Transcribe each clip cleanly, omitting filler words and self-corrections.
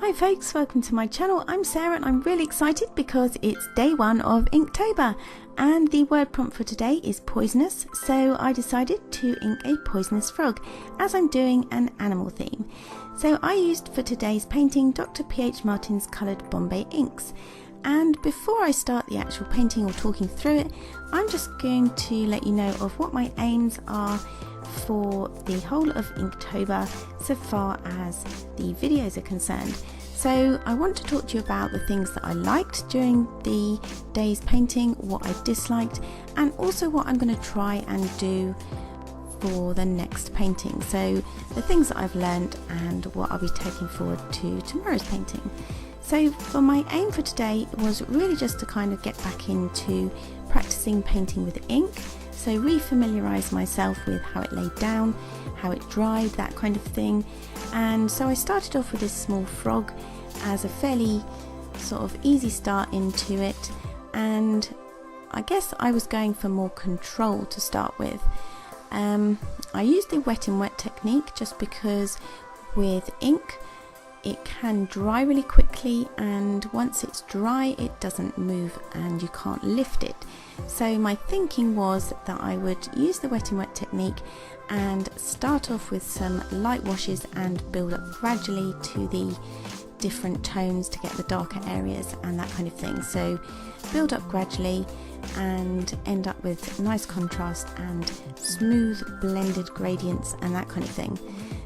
Hi folks, welcome to my channel. I'm Sarah and I'm really excited because it's day one of Inktober and the word prompt for today is poisonous, so I decided to ink a poisonous frog as I'm doing an animal theme. So I used for today's painting Dr. P.H. Martin's coloured Bombay inks, and before I start the actual painting or talking through it, I'm just going to let you know of what my aims are for the whole of Inktober so far as the videos are concerned. So I want to talk to you about the things that I liked during the day's painting, what I disliked, and also what I'm going to try and do for the next painting. So the things that I've learned and what I'll be taking forward to tomorrow's painting. So for my aim for today was really just to kind of get back into practicing painting with ink. So re-familiarise myself with how it laid down, how it dried, that kind of thing. And so I started off with this small frog as a fairly sort of easy start into it, and I guess I was going for more control to start with. I used the wet in wet technique just because with ink it can dry really quickly, and once it's dry it doesn't move and you can't lift it. So my thinking was that I would use the wet in wet technique and start off with some light washes and build up gradually to the different tones to get the darker areas and that kind of thing. So build up gradually and end up with nice contrast and smooth blended gradients and that kind of thing.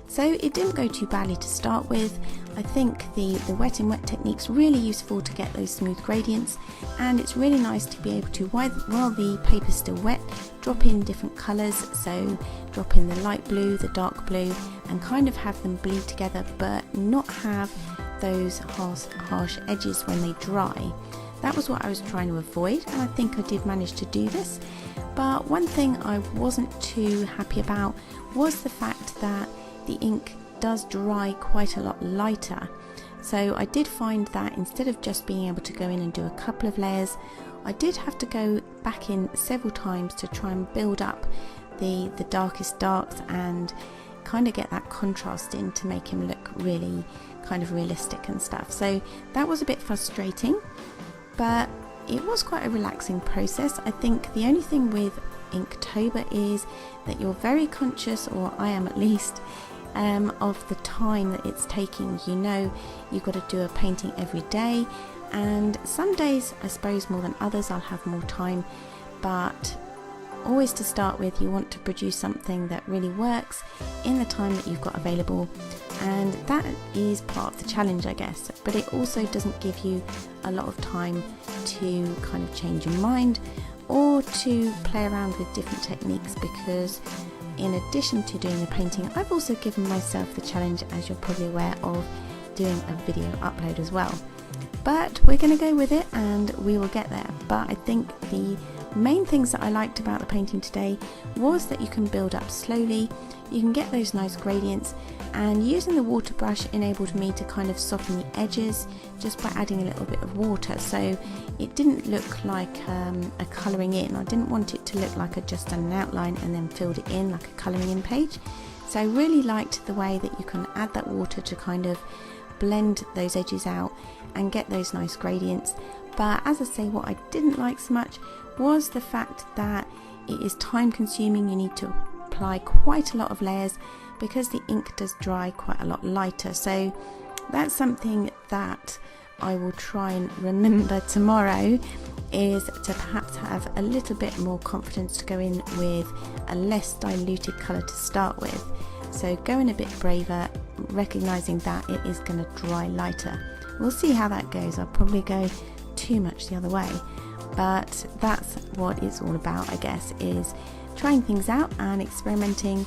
So it didn't go too badly to start with. I think the wet in wet technique's really useful to get those smooth gradients, and it's really nice to be able to, while the paper's still wet, drop in different colours. So drop in the light blue, the dark blue, and kind of have them bleed together but not have those harsh edges when they dry. That was what I was trying to avoid, and I think I did manage to do this. But one thing I wasn't too happy about was the fact that the ink does dry quite a lot lighter. So I did find that instead of just being able to go in and do a couple of layers, I did have to go back in several times to try and build up the darkest darks and kind of get that contrast in to make him look really kind of realistic and stuff. So that was a bit frustrating, but it was quite a relaxing process. I think the only thing with Inktober is that you're very conscious, or I am at least, of the time that it's taking. You know you've got to do a painting every day, and some days, I suppose more than others, I'll have more time, but always to start with you want to produce something that really works in the time that you've got available, and that is part of the challenge, I guess. But it also doesn't give you a lot of time to kind of change your mind or to play around with different techniques, because in addition to doing the painting, I've also given myself the challenge, as you're probably aware, of doing a video upload as well. But we're going to go with it and we will get there. But I think the main things that I liked about the painting today was that you can build up slowly, you can get those nice gradients, and using the water brush enabled me to kind of soften the edges just by adding a little bit of water, so it didn't look like a colouring in. I didn't want it to look like I just done an outline and then filled it in like a colouring in page. So I really liked the way that you can add that water to kind of blend those edges out and get those nice gradients. But as I say, what I didn't like so much was the fact that it is time consuming. You need to apply quite a lot of layers because the ink does dry quite a lot lighter. So that's something that I will try and remember tomorrow, is to perhaps have a little bit more confidence to go in with a less diluted colour to start with. So go in a bit braver, recognising that it is going to dry lighter. We'll see how that goes. I'll probably go too much the other way, but that's what it's all about, I guess, is trying things out and experimenting,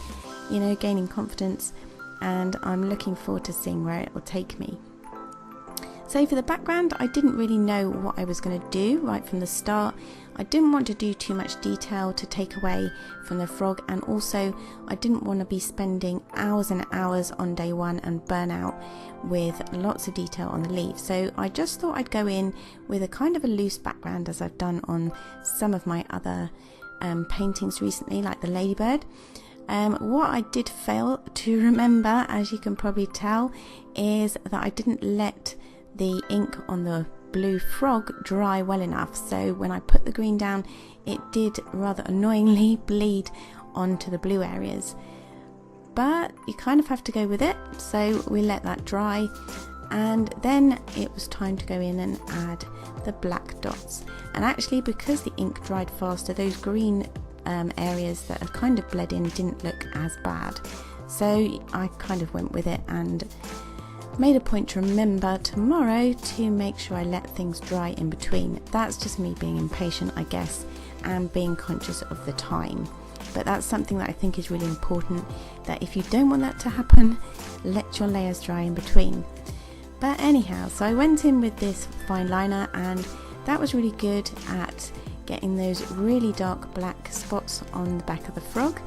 you know, gaining confidence, and I'm looking forward to seeing where it will take me. So for the background, I didn't really know what I was going to do right from the start. I didn't want to do too much detail to take away from the frog, and also I didn't want to be spending hours and hours on day one and burn out with lots of detail on the leaves. So I just thought I'd go in with a kind of a loose background, as I've done on some of my other paintings recently, like the ladybird. What I did fail to remember, as you can probably tell, is that I didn't let the ink on the blue frog dry well enough. So when I put the green down, it did rather annoyingly bleed onto the blue areas. But you kind of have to go with it, so we let that dry, and then it was time to go in and add the black dots. And actually, because the ink dried faster, those green areas that had kind of bled in didn't look as bad. So I kind of went with it and made a point to remember tomorrow to make sure I let things dry in between. That's just me being impatient, I guess, and being conscious of the time. But that's something that I think is really important, that if you don't want that to happen, let your layers dry in between. But anyhow, so I went in with this fine liner, and that was really good at getting those really dark black spots on the back of the frog.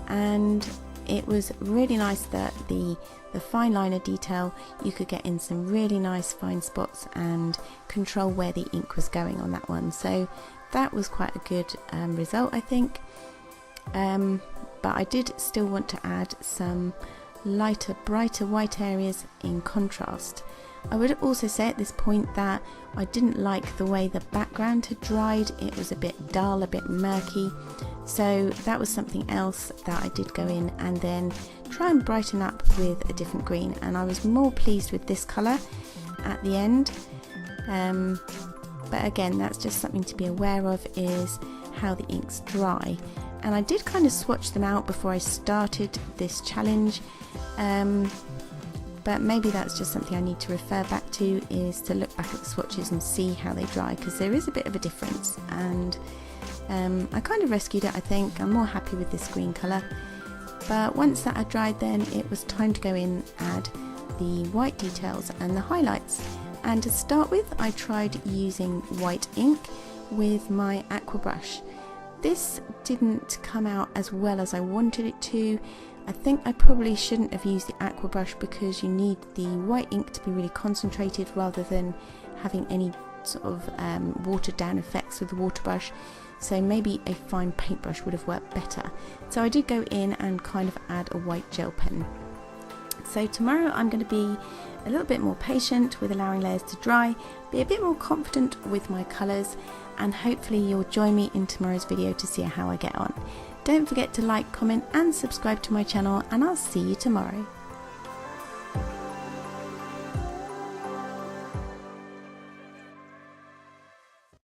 And it was really nice that the fine liner detail, you could get in some really nice fine spots and control where the ink was going on that one. So that was quite a good result, I think. But I did still want to add some lighter, brighter white areas in contrast. I would also say at this point that I didn't like the way the background had dried. It was a bit dull, a bit murky. So that was something else that I did go in and then try and brighten up with a different green. And I was more pleased with this colour at the end. But again, that's just something to be aware of, is how the inks dry. And I did kind of swatch them out before I started this challenge, but maybe that's just something I need to refer back to, is to look back at the swatches and see how they dry, because there is a bit of a difference. And I kind of rescued it, I think. I'm more happy with this green colour. But once that had dried, then it was time to go in and add the white details and the highlights. And to start with, I tried using white ink with my aqua brush. This didn't come out as well as I wanted it to. I think I probably shouldn't have used the aqua brush, because you need the white ink to be really concentrated rather than having any sort of watered down effects with the water brush. So maybe a fine paintbrush would have worked better. So I did go in and kind of add a white gel pen. So tomorrow I'm going to be a little bit more patient with allowing layers to dry, be a bit more confident with my colours, and hopefully you'll join me in tomorrow's video to see how I get on. Don't forget to like, comment and subscribe to my channel, and I'll see you tomorrow.